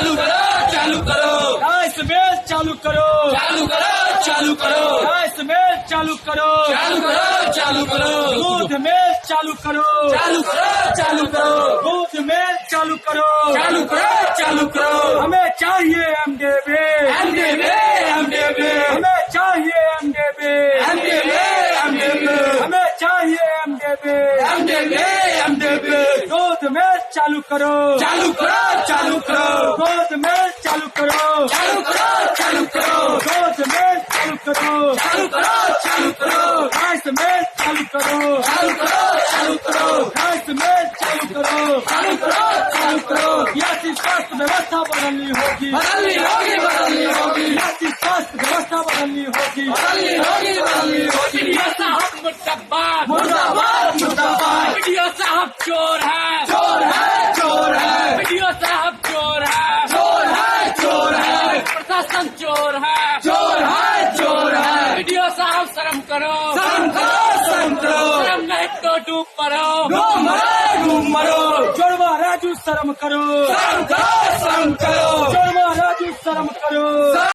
चालू करो, चालू करो, राइस मिल चालू करो, चालू करो, चालू करो, राइस मिल चालू करो, चालू करो, चालू करो, दूध मिल चालू करो, चालू करो, चालू करो, दूध मिल चालू करो, चालू करो, चालू करो, हमें चाहिए एमडीबी, एमडीबी, एमडीबी, हमें चाहिए एमडीबी, एमडीबी, एमडीबी, हमें चाहिए एमडीबी, एमडीबी, एमडीबी, दूध मिल चालू करो, चालू करो, चालू करो, दूध मिल चालू करो, चालू करो, चालू करो, दूध मिल चालू करो, चालू करो, चालू करो, राइस मिल चालू करो, चालू करो, चालू करो, राइस मिल चालू करो, चालू करो, चालू करो, सियासी स्वास्थ्य व्यवस्था बदलनी होगी, बदलनी होगी, बदलनी होगी, सियासी स्वास्थ्य व्यवस्था बदलनी होगी, बदलनी होगी, बदलनी होगी। वीडियो साहब मुर्दाबाद, मुर्दाबाद, मुर्दाबाद, वीडियो साहब चोर है, चोर है, चोर है, वीडियो साहब चोर है, चोर है, चोर है, प्रशासन चोर है, चोर है, चोर है, वीडियो साहब शर्म करो, शर्म करो, शर्म करो, शर्म नहीं तो डूब मरो, डूब मरो, डूब मरो, जोड़वा राजू शर्म करो, शर्म करो, शर्म करो, जोड़वा राजू शर्म करो।